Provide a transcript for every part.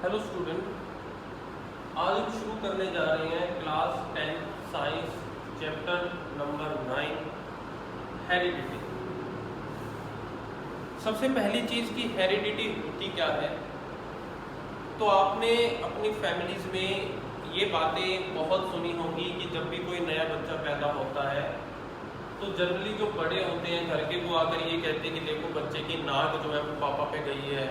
Hello student, आज हम शुरू करने जा रहे हैं class 10 science chapter number 9 heredity. सबसे पहली चीज़ की हेरिडिटी होती क्या है। तो आपने अपनी फैमिलीज़ में ये बातें बहुत सुनी होंगी कि जब भी कोई नया बच्चा पैदा होता है तो जनरली जो बड़े होते हैं घर के, वो आकर ये कहते हैं कि देखो बच्चे की नाक जो है वो पापा पे गई है,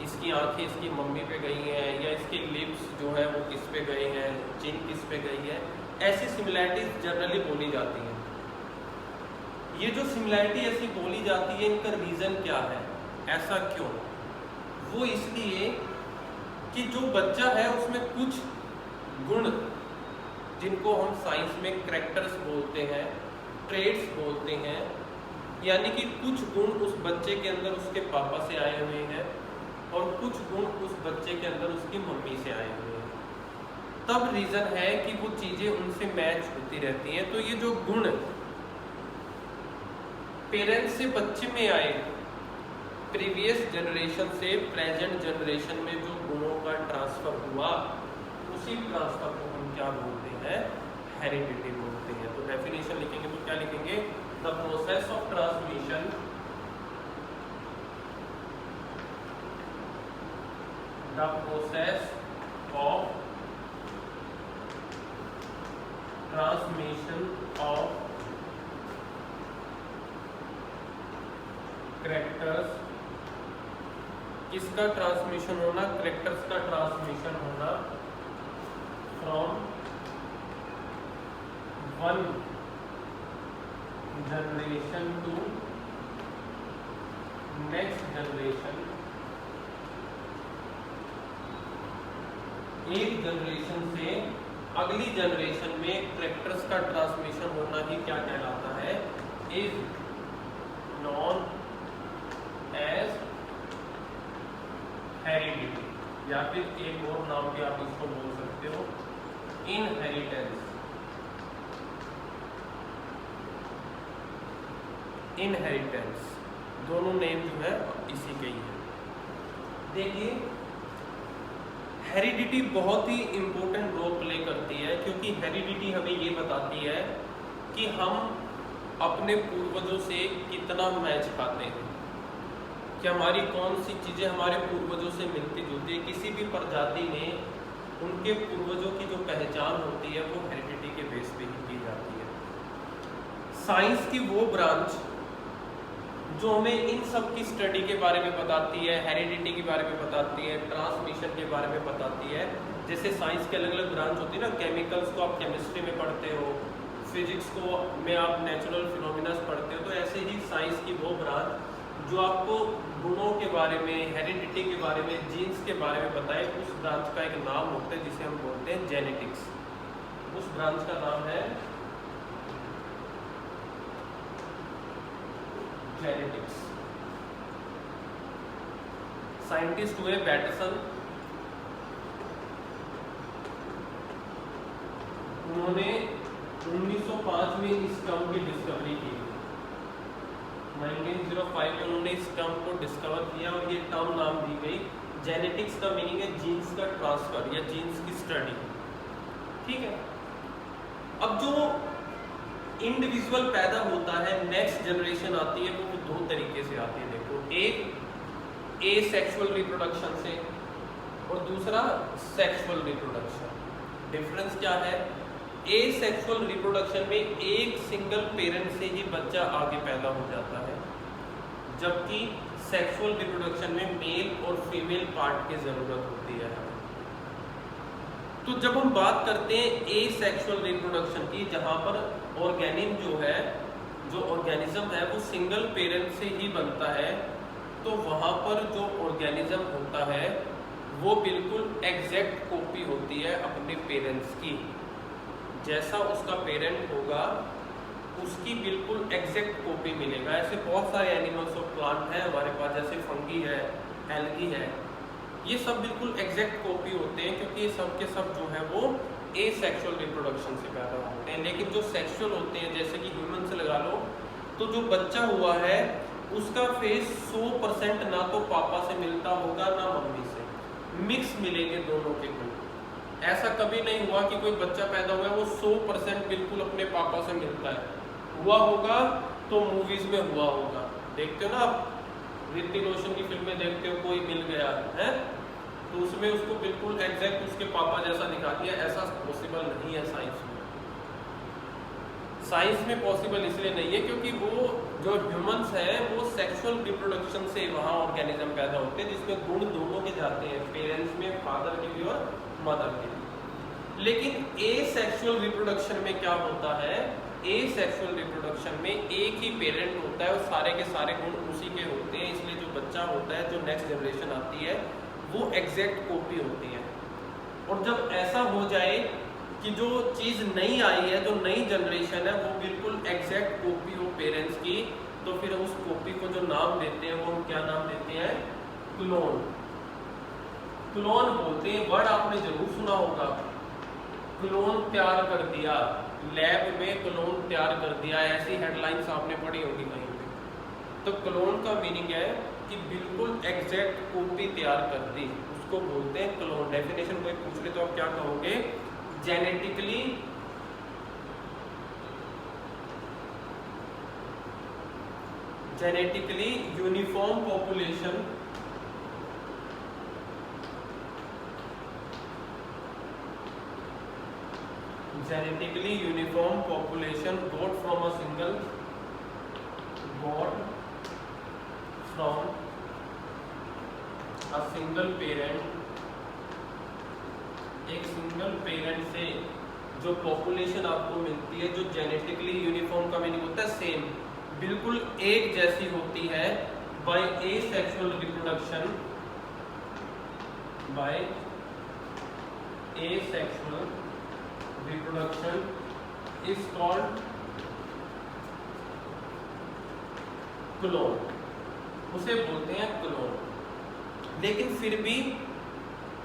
इसकी आंखें इसकी मम्मी पे गई हैं, या इसके लिप्स जो है वो किस पे गए हैं, चिन किस पे गई है। ऐसी सिमिलैरिटीज जनरली बोली जाती हैं। ये जो सिमिलैरिटी ऐसी बोली जाती है, इनका रीज़न क्या है, ऐसा क्यों? वो इसलिए कि जो बच्चा है उसमें कुछ गुण, जिनको हम साइंस में कैरेक्टर्स बोलते हैं, ट्रेड्स बोलते हैं, यानी कि कुछ गुण उस बच्चे के अंदर उसके पापा से आए हुए हैं और कुछ गुण उस बच्चे के अंदर उसकी मम्मी से आए हुए हैं। तब रीज़न है कि वो चीज़ें उनसे मैच होती रहती हैं। तो ये जो गुण पेरेंट्स से बच्चे में आए, प्रीवियस जनरेशन से प्रेजेंट जनरेशन में जो गुणों का ट्रांसफ़र हुआ, उसी ट्रांसफ़र को हम क्या बोलते हैं, हेरिडिटी बोलते हैं। तो डेफिनेशन लिखेंगे तो क्या लिखेंगे, the process of transmission the process of transmission of characters, किसका ट्रांसमिशन होना, कैरेक्टर्स का ट्रांसमिशन होना from one generation to next generation. एक जनरेशन से अगली जनरेशन में कैरेक्टर्स का ट्रांसमिशन होना ही क्या कहलाता है, इज नॉन एज हेरिडिटी, या फिर एक और नाम भी आप इसको बोल सकते हो, इनहेरिटेंस। इनहेरिटेंस दोनों नेम जो है इसी के ही है। देखिए, हेरिडिटी बहुत ही इम्पोर्टेंट रोल प्ले करती है, क्योंकि हेरिडिटी हमें ये बताती है कि हम अपने पूर्वजों से कितना मैच खाते हैं, कि हमारी कौन सी चीज़ें हमारे पूर्वजों से मिलती जुलती है। किसी भी प्रजाति में उनके पूर्वजों की जो पहचान होती है वो हेरिडिटी के बेस पे ही की जाती है। साइंस की वो ब्रांच जो हमें इन सब की स्टडी के बारे में बताती है, हेरिडिटी के बारे में बताती है, ट्रांसमिशन के बारे में बताती है। जैसे साइंस के अलग अलग ब्रांच होती है ना, केमिकल्स को आप केमिस्ट्री में पढ़ते हो, फिजिक्स को में आप नेचुरल फिनोमिना पढ़ते हो, तो ऐसे ही साइंस की वो ब्रांच जो आपको गुणों के बारे में, हेरिडिटी के बारे में, जीन्स के बारे में बताए, उस ब्रांच का एक नाम होता है जिसे हम बोलते हैं जेनेटिक्स। उस ब्रांच का नाम है जेनेटिक्स। साइंटिस्ट हुए बैटसन, उन्होंने 1905 में इस टर्म की डिस्कवरी की। 1905 में उन्होंने इस टर्म को डिस्कवर किया और ये टर्म नाम दी गई जेनेटिक्स। का मीनिंग है जीन्स का ट्रांसफर या जीन्स की स्टडी। ठीक है। अब जो इंडिविजुअल पैदा होता है, नेक्स्ट जनरेशन आती है, वो दो तरीके से आती है। देखो, एक एसेक्सुअल रिप्रोडक्शन से और दूसरा सेक्सुअल रिप्रोडक्शन। डिफरेंस क्या है? एसेक्सुअल रिप्रोडक्शन में एक सिंगल पेरेंट से ही बच्चा आगे पैदा हो जाता है, जबकि सेक्सुअल रिप्रोडक्शन में मेल और फीमेल पार्ट की जरूरत होती है। तो जब हम बात करते हैं एसेक्सुअल रिप्रोडक्शन की, जहाँ पर ऑर्गेनिज्म जो है, जो ऑर्गेनिज्म है वो सिंगल पेरेंट से ही बनता है, तो वहाँ पर जो ऑर्गेनिज्म होता है वो बिल्कुल एग्जैक्ट कॉपी होती है अपने पेरेंट्स की। जैसा उसका पेरेंट होगा उसकी बिल्कुल एग्जैक्ट कॉपी मिलेगा। ऐसे बहुत सारे एनिमल्स और प्लांट हैं हमारे पास, जैसे फंगी है, एल्गी है, ये सब बिल्कुल एग्जैक्ट कॉपी होते हैं, क्योंकि ये सब के सब जो है वो एसेक्सुअल रिप्रोडक्शन से पैदा होते हैं। लेकिन जो सेक्सुअल होते हैं, जैसे कि ह्यूमन से लगा लो, तो जो बच्चा हुआ है उसका फेस 100% ना तो पापा से मिलता होगा ना मम्मी से, मिक्स मिलेंगे दोनों के गुण। ऐसा कभी नहीं हुआ कि कोई बच्चा पैदा हुआ है वो 100% बिल्कुल अपने पापा से मिलता है। हुआ होगा तो मूवीज में हुआ होगा, देखते हो ना आप ऋतिक रोशन की फिल्में देखते हो, कोई मिल गया है तो उसमें उसको बिल्कुल एग्जैक्ट उसके पापा जैसा दिखा दिया। ऐसा पॉसिबल नहीं है साइंस में। साइंस में पॉसिबल इसलिए नहीं है क्योंकि वो जो ह्यूमंस हैं वो सेक्सुअल रिप्रोडक्शन से वहाँ ऑर्गेनिज्म पैदा होते हैं जिसमें गुण दोनों के जाते हैं, पेरेंट्स में, फादर के भी और मदर के भी। लेकिन एसेक्सुअल रिप्रोडक्शन में क्या होता है, एसेक्सुअल रिप्रोडक्शन में एक ही पेरेंट होता है और सारे के सारे गुण उसी के होते हैं, इसलिए जो बच्चा होता है, जो नेक्स्ट जनरेशन आती है, वो एग्जैक्ट कॉपी होती है। और जब ऐसा हो जाए कि जो चीज़ नई आई है, जो नई जनरेशन है, वो बिल्कुल एग्जैक्ट कॉपी हो पेरेंट्स की, तो फिर उस कॉपी को जो नाम देते हैं वो हम क्या नाम देते हैं, क्लोन। क्लोन बोलते हैं, वर्ड आपने जरूर सुना होगा, क्लोन तैयार कर दिया, लैब में क्लोन तैयार कर दिया, ऐसी हेडलाइंस आपने पढ़ी होगी कहीं पे। तो क्लोन का मीनिंग है कि बिल्कुल एग्जैक्ट कॉपी तैयार कर दी, उसको बोलते हैं क्लोन। डेफिनेशन कोई पूछ ले तो आप क्या कहोगे, genetically uniform population got from a single parent, एक सिंगल पेरेंट से जो पॉपुलेशन आपको मिलती है, जो जेनेटिकली यूनिफॉर्म का मीनिंग होता है सेम, बिल्कुल एक जैसी होती है, by asexual reproduction, by asexual reproduction is called clone, उसे बोलते हैं क्लोन। लेकिन फिर भी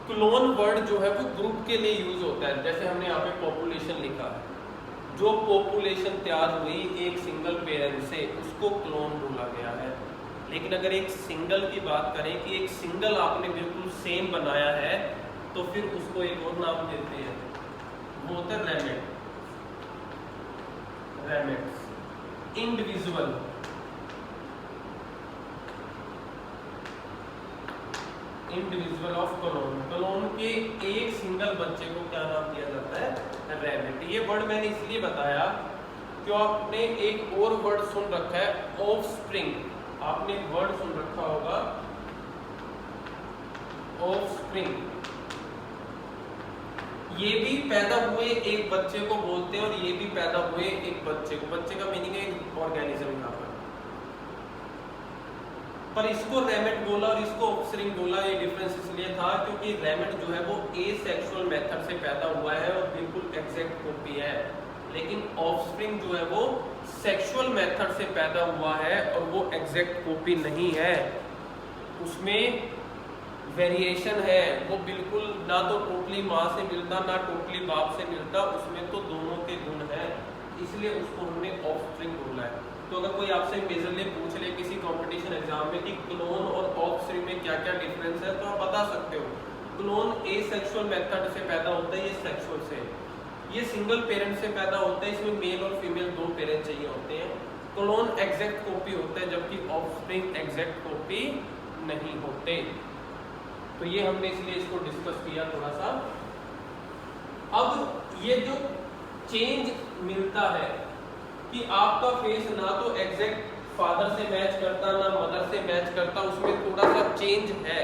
क्लोन वर्ड जो है वो ग्रुप के लिए यूज होता है। जैसे हमने यहाँ पे पॉपुलेशन लिखा है, जो पॉपुलेशन तैयार हुई एक सिंगल पेरेंट से, उसको क्लोन बोला गया है। लेकिन अगर एक सिंगल की बात करें कि एक सिंगल आपने बिल्कुल सेम बनाया है, तो फिर उसको एक और नाम देते हैं, वो होता है ramet, ramets. Individual, individual of clone, clone के एक सिंगल बच्चे को क्या नाम दिया जाता है, रैबिट। ये वर्ड मैंने इसलिए बताया कि आपने एक और वर्ड सुन रखा है ऑफस्प्रिंग, आपने एक वर्ड सुन रखा होगा ऑफस्प्रिंग। ये भी पैदा हुए एक बच्चे को बोलते हैं और ये भी पैदा हुए एक बच्चे को। बच्चे का मीनिंग है एक ऑर्गेनिज्म यहाँ पर इसको रेमेट बोला और इसको ऑफस्प्रिंग बोला। ये डिफरेंस इसलिए था क्योंकि रेमेट जो है वो एसेक्सुअल मेथड से पैदा हुआ है और बिल्कुल एग्जैक्ट कॉपी है, लेकिन ऑफस्प्रिंग जो है वो सेक्सुअल मेथड से पैदा हुआ है और वो एग्जैक्ट कॉपी नहीं है, उसमें वेरिएशन है। वो बिल्कुल ना तो टोटली माँ से मिलता ना टोटली बाप से मिलता, उसमें तो दोनों के गुण हैं, इसलिए उसको हमने ऑफस्प्रिंग बोला है। तो अगर कोई आपसे मेजरली पूछ ले किसी कंपटीशन एग्जाम में कि क्लोन और ऑफस्प्रिंग में क्या क्या डिफरेंस है, तो आप बता सकते हो। क्लोन एसेक्सुअल मेथड से पैदा होता है, ये सेक्सुअल से। ये सिंगल पेरेंट से पैदा होता है, इसमें मेल और फीमेल दो पेरेंट चाहिए होते हैं। क्लोन एग्जैक्ट कॉपी होता है जबकि ऑफस्प्रिंग एग्जैक्ट कॉपी नहीं होते। तो ये हमने इसलिए इसको डिस्कस किया थोड़ा सा। अब ये जो चेंज मिलता है कि आपका फेस ना तो एग्जैक्ट फादर से मैच करता ना मदर से मैच करता, उसमें थोड़ा सा चेंज है,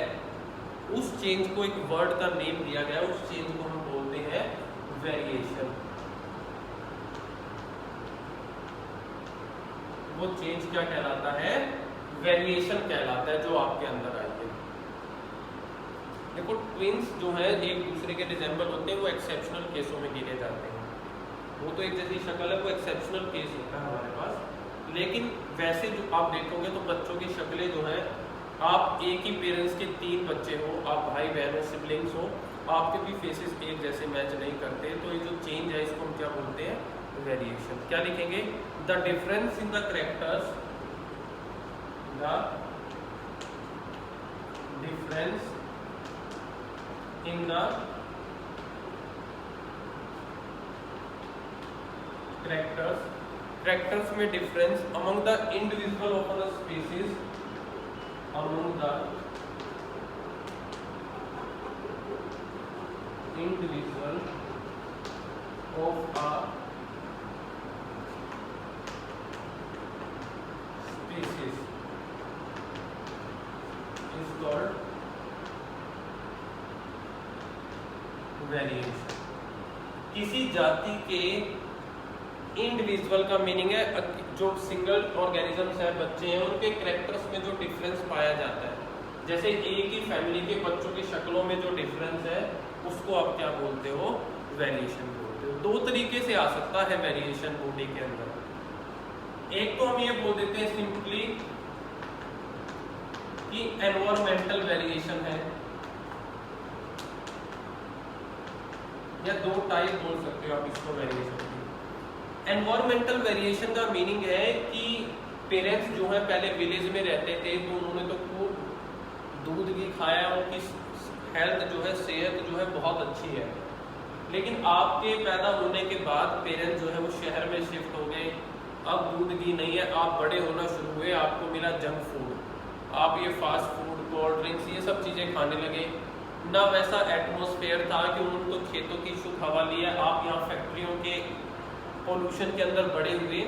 उस चेंज को एक वर्ड का नेम दिया गया, उस चेंज को हम बोलते हैं वेरिएशन। वो चेंज क्या कहलाता है, वेरिएशन कहलाता है, जो आपके अंदर आई है। देखो ट्विंस जो है एक दूसरे के रिजेंबल होते हैं, वो एक्सेप्शनल केसों में गिने जाते हैं। वो तो एक जैसी शक्ल है, वो एक्सेप्शनल केस होता है हमारे पास। लेकिन वैसे जो आप देखोगे तो बच्चों की शक्लें जो हैं, आप एक ही पेरेंट्स के 3 बच्चे हो, आप भाई बहन हो, सिबलिंग्स हो, आपके भी फेसेस एक जैसे मैच नहीं करते, तो ये जो चेंज है इसको हम क्या बोलते हैं, वेरिएशन। क्या लिखेंगे, the difference in the characters, the difference in the characters में difference among the individual of the species, among the individual of a species is called variation. किसी जाति के इंडिविजुअल का मीनिंग है जो सिंगल ऑर्गेनिजम्स है, बच्चे हैं, उनके कैरेक्टर्स में जो डिफरेंस पाया जाता है। जैसे एक ही फैमिली के बच्चों की शक्लों में जो डिफरेंस है उसको आप क्या बोलते हो, वेरिएशन बोलते हो। दो तरीके से आ सकता है वेरिएशन बॉडी के अंदर। एक तो हम ये बोल देते हैं सिंपली कि एनवायरमेंटल वेरिएशन है, या दो टाइप बोल सकते हो आप इसको वेरिएशन की। एनवायरमेंटल वेरिएशन का मीनिंग है कि पेरेंट्स जो है पहले विलेज में रहते थे तो उन्होंने तो खूब दूध भी खाया, उनकी हेल्थ जो है, सेहत जो है बहुत अच्छी है, लेकिन आपके पैदा होने के बाद पेरेंट्स जो है वो शहर में शिफ्ट हो गए, अब दूध घी नहीं है, आप बड़े होना शुरू हुए, आपको मिला जंक फूड, आप ये फास्ट फूड, कोल्ड ड्रिंक्स, ये सब चीज़ें खाने लगे। ना वैसा एटमॉस्फेयर था कि उनको खेतों की शुद्ध हवा लिया, आप यहाँ फैक्ट्रियों के पोल्यूशन के अंदर बड़े हुए,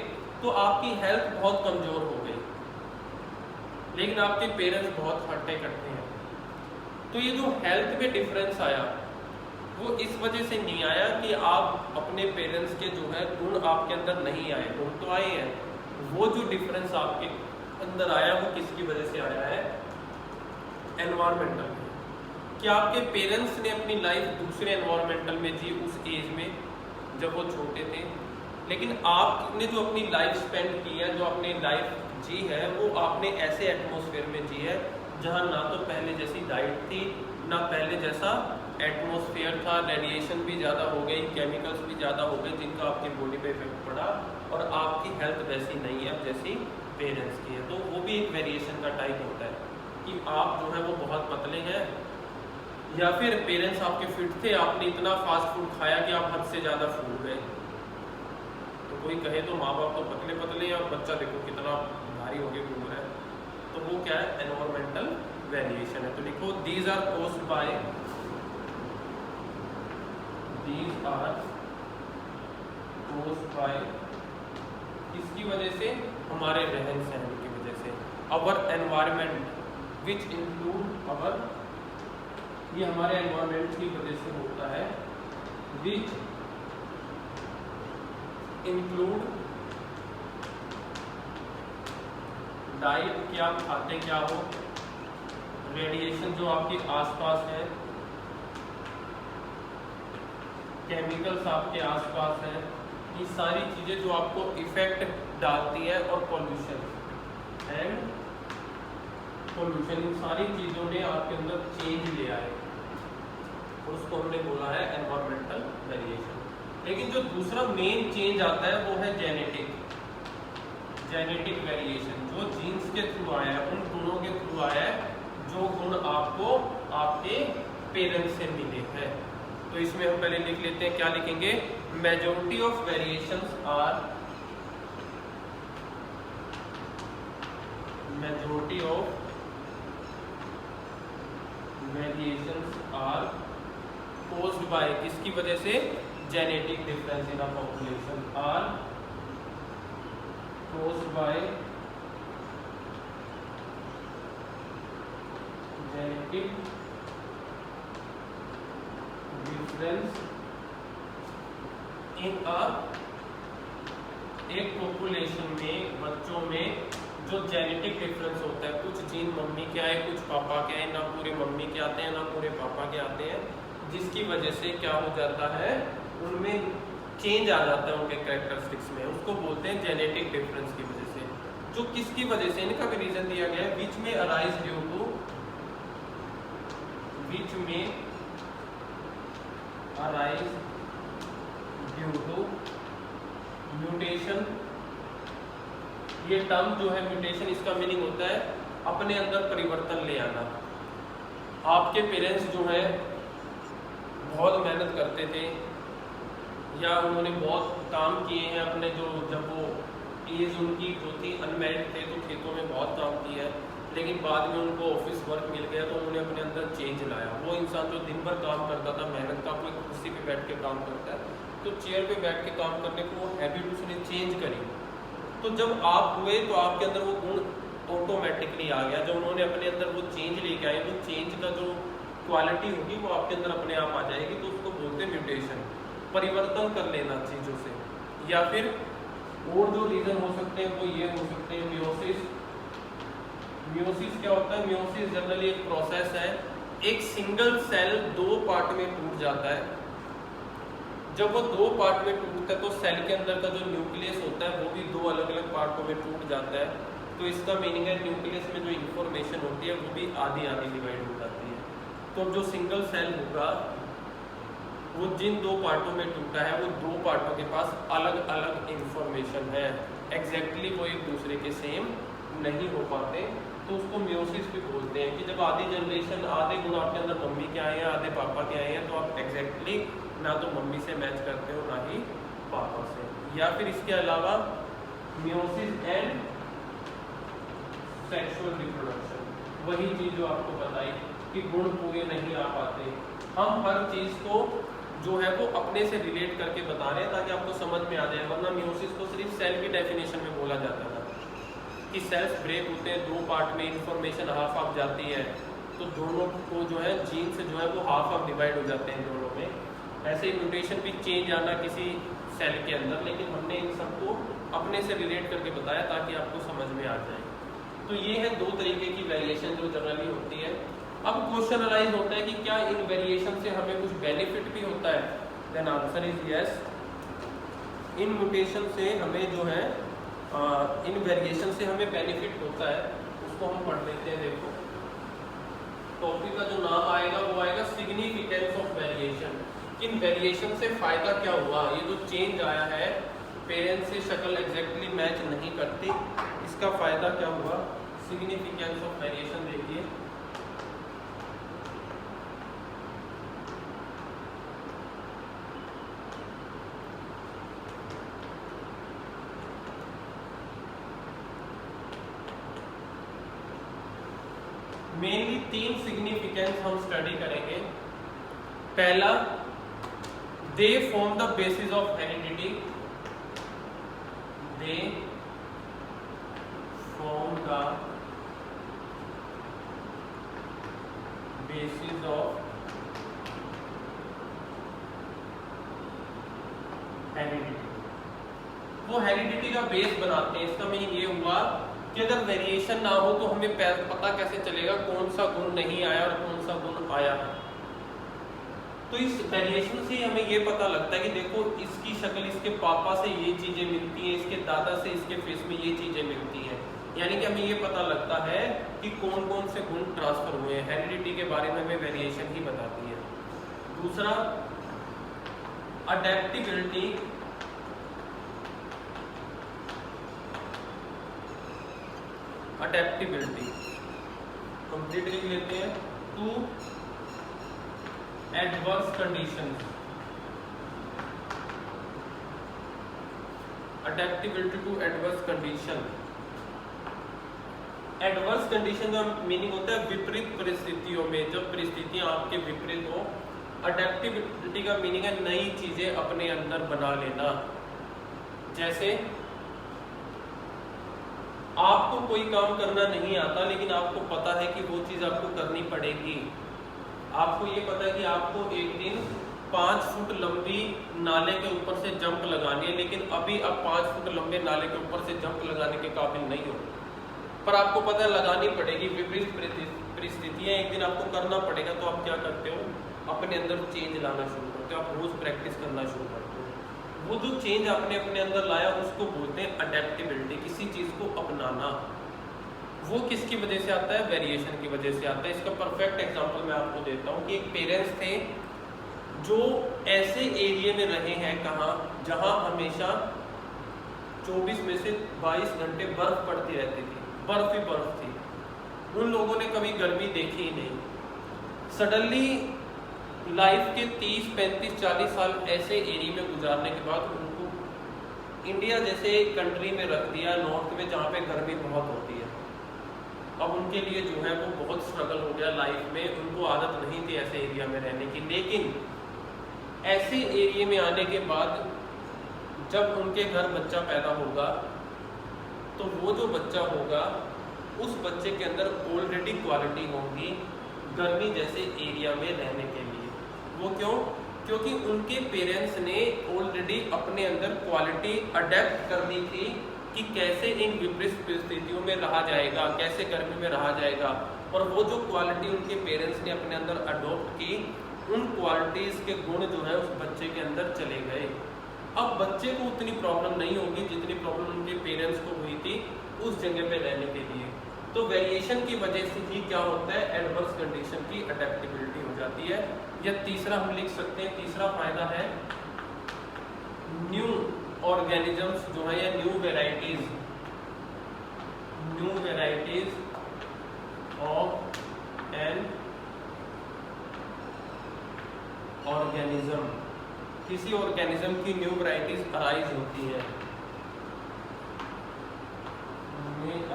तो आपकी हेल्थ बहुत कमज़ोर हो गई, लेकिन आपके पेरेंट्स बहुत हट्टे कट्टे हैं। तो ये जो हेल्थ में डिफरेंस आया वो इस वजह से नहीं आया कि आप अपने पेरेंट्स के जो है गुण आपके अंदर नहीं आए, गुण तो आए हैं, वो जो डिफरेंस आपके अंदर आया वो किसकी वजह से आया है, एनवायरमेंटल। कि आपके पेरेंट्स ने अपनी लाइफ दूसरे एनवायरमेंटल में जी उस एज में जब वो छोटे थे, लेकिन आपने जो अपनी लाइफ स्पेंड की है, जो अपनी लाइफ जी है, वो आपने ऐसे एटमॉस्फेयर में जी है जहाँ ना तो पहले जैसी डाइट थी, ना पहले जैसा एटमॉस्फेयर था, रेडिएशन भी ज़्यादा हो गई, केमिकल्स भी ज़्यादा हो गए जिनका आपकी बॉडी पे इफेक्ट पड़ा, और आपकी हेल्थ वैसी नहीं है जैसी पेरेंट्स की है। तो वो भी एक वेरिएशन का टाइप होता है कि आप जो है वो बहुत पतले हैं, या फिर पेरेंट्स आपके फिट थे, आपने इतना फास्ट फूड खाया कि आप हद से ज़्यादा फूल गए। तो कोई कहे तो माँ बाप तो पतले पतले हैं और बच्चा देखो कितना भारी होके घूम रहा है, तो वो क्या है, एनवायरमेंटल वेरिएशन है। तो लिखो these are caused by, these are caused by, किसकी वजह से, हमारे रहन सहन की वजह से, अवर एनवायरमेंट विच इंक्लूड अवर, ये हमारे एनवायरमेंट की वजह से होता है, विच इंक्लूड डाइट, क्या आप खाते क्या हो, रेडिएशन जो आपके आसपास है, केमिकल्स आपके आसपास हैं, ये सारी चीज़ें जो आपको इफेक्ट डालती है, और पॉल्यूशन एंड इन सारी चीज़ों ने आपके अंदर चेंज ले आए, और उसको हमने बोला है एनवायरमेंटल वेरिएशन। लेकिन जो दूसरा मेन चेंज आता है वो है जेनेटिक वेरिएशन, जो जीन्स के थ्रू आया है, उन गुणों के थ्रू आया है जो गुण आपको आपके पेरेंट्स से मिले हैं। तो इसमें हम पहले लिख लेते हैं, क्या लिखेंगे, majority of variations are, majority of variations are caused by, किसकी वजह से, genetic difference in a population, are caused by genetic difference in a, एक पॉपुलेशन में, बच्चों में जो जेनेटिक डिफरेंस होता है, कुछ जीन मम्मी के आए, कुछ पापा के आए, ना पूरे मम्मी के आते हैं ना पूरे पापा के आते हैं, जिसकी वजह से क्या हो जाता है, उनमें चेंज आ जाता है उनके कैरेक्टरिस्टिक्स में, उसको बोलते हैं जेनेटिक डिफरेंस की वजह से। जो किसकी वजह से, इनका भी रीजन दिया गया है, विच में अराइज ड्यू टू, विच में अराइज ड्यू टू म्यूटेशन। ये टर्म जो है म्यूटेशन, इसका मीनिंग होता है अपने अंदर परिवर्तन ले आना। आपके पेरेंट्स जो है करते थे या उन्होंने बहुत काम किए हैं अपने, जो जब वो एज उनकी जो थी अनमैरिड थे तो खेतों में बहुत काम किया है, लेकिन बाद में उनको ऑफिस वर्क मिल गया तो उन्होंने अपने अंदर चेंज लाया। वो इंसान जो दिन भर काम करता था, मेहनत का, कोई कुर्सी पे बैठ के काम करता है, तो चेयर पे बैठ के काम करने को वो हैबिट उसने चेंज करी। तो जब आप हुए तो आपके अंदर वो गुण ऑटोमेटिकली आ गया। जब उन्होंने अपने अंदर वो चेंज लेके आए, वो चेंज का जो क्वालिटी होगी वो आपके अंदर अपने आप आ जाएगी। तो उसको बोलते हैं म्यूटेशन, परिवर्तन कर लेना चीज़ों से। या फिर और जो रीज़न हो सकते हैं वो ये हो सकते हैं मियोसिस। मियोसिस क्या होता है? मियोसिस जनरली एक प्रोसेस है, एक सिंगल सेल दो पार्ट में टूट जाता है। जब वो दो पार्ट में टूटता है तो सेल के अंदर का जो न्यूक्लियस होता है वो भी दो अलग अलग पार्टों में टूट जाता है। तो इसका मीनिंग है न्यूक्लियस में जो इंफॉर्मेशन होती है वो भी आधी आधी डिवाइड हो जाती है। तो जो सिंगल सेल होगा वो जिन दो पार्टों में टूटा है वो दो पार्टों के पास अलग अलग इंफॉर्मेशन है, एग्जैक्टली वो एक दूसरे के सेम नहीं हो पाते। तो उसको मियोसिस भी बोलते हैं कि जब आधी जनरेशन, आधे गुण आपके अंदर मम्मी के आए हैं, आधे पापा के आए हैं, तो आप एग्जैक्टली ना तो मम्मी से मैच करते हो ना ही पापा से। या फिर इसके अलावा मियोसिस एंड सेक्सुअल रिप्रोडक्शन, वही चीज़ जो आपको बताई कि गुण पूरे नहीं आ पाते। हम हर चीज़ को जो है वो अपने से रिलेट करके बता रहे हैं ताकि आपको समझ में आ जाए, वरना मियोसिस को सिर्फ सेल की डेफिनेशन में बोला जाता था कि सेल्स ब्रेक होते हैं, दो पार्ट में इंफॉर्मेशन हाफ ऑफ जाती है, तो दोनों को जो है जीन से जो है वो हाफ ऑफ डिवाइड हो जाते हैं दोनों में। ऐसे ही म्यूटेशन भी चेंज आना किसी सेल के अंदर, लेकिन हमने इन सबको अपने से रिलेट करके बताया ताकि आपको समझ में आ जाए। तो ये है दो तरीके की वेरिएशन जो जनरली होती है। अब क्वेश्चन अराइज होता है कि क्या इन वेरिएशन से हमें कुछ बेनिफिट भी होता है? Then answer is yes. इन म्यूटेशन से हमें जो है इन वेरिएशन से हमें बेनिफिट होता है, उसको हम पढ़ लेते हैं। देखो टॉपिक का जो नाम आएगा वो आएगा significance of variation. In variation से फायदा क्या हुआ? ये जो चेंज आया है, पेरेंट्स से शक्ल एग्जैक्टली मैच नहीं करती, इसका फायदा क्या हुआ? सिग्निफिकेंस ऑफ वेरिएशन देखिए। मेनली तीन सिग्निफिकेंस हम स्टडी करेंगे। पहला, they form the basis of heredity. They form the basis of heredity. वो हेरिडिटी का बेस बनाते हैं। इसका मीनिंग ये हुआ कि अगर वेरिएशन ना हो तो हमें पता कैसे चलेगा कौन सा गुण नहीं आया और कौन सा गुण आया है। तो इस वेरिएशन से हमें ये पता लगता है कि देखो इसकी शक्ल इसके पापा से ये चीजें मिलती हैं, इसके दादा से इसके फेस में ये चीजें मिलती हैं। यानी कि हमें ये पता लगता है कि कौन कौन से गुण ट्रांसफर हुए हैं। हेरिडिटी के बारे में हमें वेरिएशन ही बताती है। दूसरा, अडेप्टिबिलिटी। अडेप्टिबिलिटी कंप्लीट लिख लेते हैं। To adverse conditions. Adaptability to adverse condition. Adverse condition का मीनिंग होता है विपरीत परिस्थितियों में, जब परिस्थितियां आपके विपरीत हो। अडेप्टिबिलिटी का मीनिंग है नई चीजें अपने अंदर बना लेना। जैसे आपको कोई काम करना नहीं आता लेकिन आपको पता है कि वो चीज आपको करनी पड़ेगी। आपको ये पता है कि आपको एक दिन 5 फुट लंबी नाले के ऊपर से जंप लगानी है, लेकिन अभी आप 5 फुट लंबे नाले के ऊपर से जंप लगाने के काबिल नहीं हो, पर आपको पता है लगानी पड़ेगी। विपरीत परिस्थितियां, एक दिन आपको करना पड़ेगा। तो आप क्या करते हो? अपने अंदर चेंज लाना शुरू करते हो। आप रोज प्रैक्टिस करना शुरू करते हो। वो जो चेंज आपने अपने अंदर लाया उसको बोलते हैं अडेप्टिबिलिटी, किसी चीज को अपनाना। वो किसकी वजह से आता है? वेरिएशन की वजह से आता है। इसका परफेक्ट एग्जांपल मैं आपको देता हूँ कि एक पेरेंट्स थे जो ऐसे एरिया में रहे हैं, कहाँ, जहाँ हमेशा 24 में से 22 घंटे बर्फ पड़ती रहती थी, बर्फ ही बर्फ थी। उन लोगों ने कभी गर्मी देखी ही नहीं। सडनली लाइफ के 30, 35, 40 साल ऐसे एरिया में गुजारने के बाद उनको इंडिया जैसे कंट्री में रख दिया, नॉर्थ में, जहाँ पे गर्मी बहुत होती है। अब उनके लिए जो है वो बहुत स्ट्रगल हो गया लाइफ में, उनको आदत नहीं थी ऐसे एरिया में रहने की। लेकिन ऐसे एरिया में आने के बाद जब उनके घर बच्चा पैदा होगा तो वो जो बच्चा होगा उस बच्चे के अंदर ऑलरेडी क्वालिटी होगी गर्मी जैसे एरिया में रहने के लिए। वो क्यों? क्योंकि उनके पेरेंट्स ने ऑलरेडी अपने अंदर क्वालिटी अडेप्ट कर दी थी कि कैसे इन विपरीत परिस्थितियों में रहा जाएगा, कैसे गर्मी में रहा जाएगा। और वो जो क्वालिटी उनके पेरेंट्स ने अपने अंदर अडॉप्ट की, उन क्वालिटीज़ के गुण जो है उस बच्चे के अंदर चले गए। अब बच्चे को उतनी प्रॉब्लम नहीं होगी जितनी प्रॉब्लम उनके पेरेंट्स को हुई थी उस जगह पे रहने के लिए। तो वेरिएशन की वजह से ही क्या होता है, एडवर्स कंडीशन की अडेप्टेबिलिटी हो जाती है। या तीसरा हम लिख सकते हैं, तीसरा फायदा है न्यू ऑर्गेनिजम्स जो है या new varieties of an organism. किसी ऑर्गेनिज्म की न्यू वैरायटीज अराइज होती है,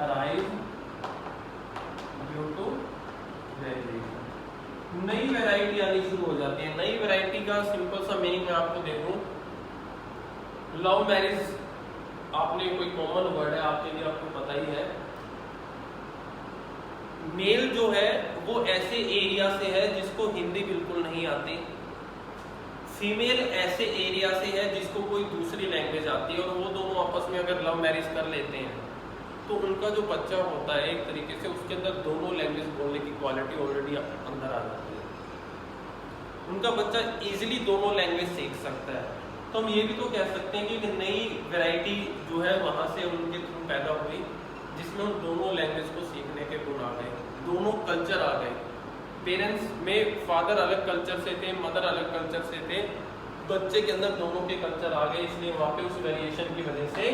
अराइज ड्यू टू वेरिएशन। नई वैरायटी आनी शुरू हो जाती है। नई वैरायटी का सिंपल सा मीनिंग मैं आपको दे दूं, लव मैरिज आपने कोई कॉमन वर्ड है आपके लिए, आपको पता ही है। मेल जो है वो ऐसे एरिया से है जिसको हिंदी बिल्कुल नहीं आती, फीमेल ऐसे एरिया से है जिसको कोई दूसरी लैंग्वेज आती है, और वो दोनों आपस में अगर लव मैरिज कर लेते हैं तो उनका जो बच्चा होता है एक तरीके से उसके अंदर दोनों लैंग्वेज बोलने की क्वालिटी ऑलरेडी अंदर आ जाती है। उनका बच्चा इजीली दोनों लैंग्वेज सीख सकता है। तो हम ये भी तो कह सकते हैं कि नई वैरायटी जो है वहाँ से उनके थ्रू पैदा हुई जिसमें उन दोनों लैंग्वेज को सीखने के गुण आ गए, दोनों कल्चर आ गए। पेरेंट्स में फादर अलग कल्चर से थे, मदर अलग कल्चर से थे, बच्चे के अंदर दोनों के कल्चर आ गए, इसलिए वहाँ पे उस वेरिएशन की वजह से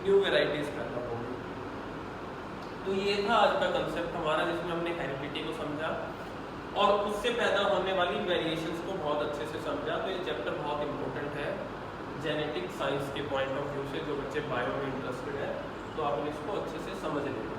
न्यू वेराइटीज पैदा हो गई। तो ये था आज का कंसेप्ट हमारा, जिसमें हमने हेरिडिटी को समझा और उससे पैदा होने वाली वेरिएशंस को बहुत अच्छे से समझा। तो ये चैप्टर बहुत इंपॉर्टेंट है जेनेटिक साइंस के पॉइंट ऑफ व्यू से। जो बच्चे बायो में इंटरेस्टेड है तो आप इसको अच्छे से समझ लेंगे।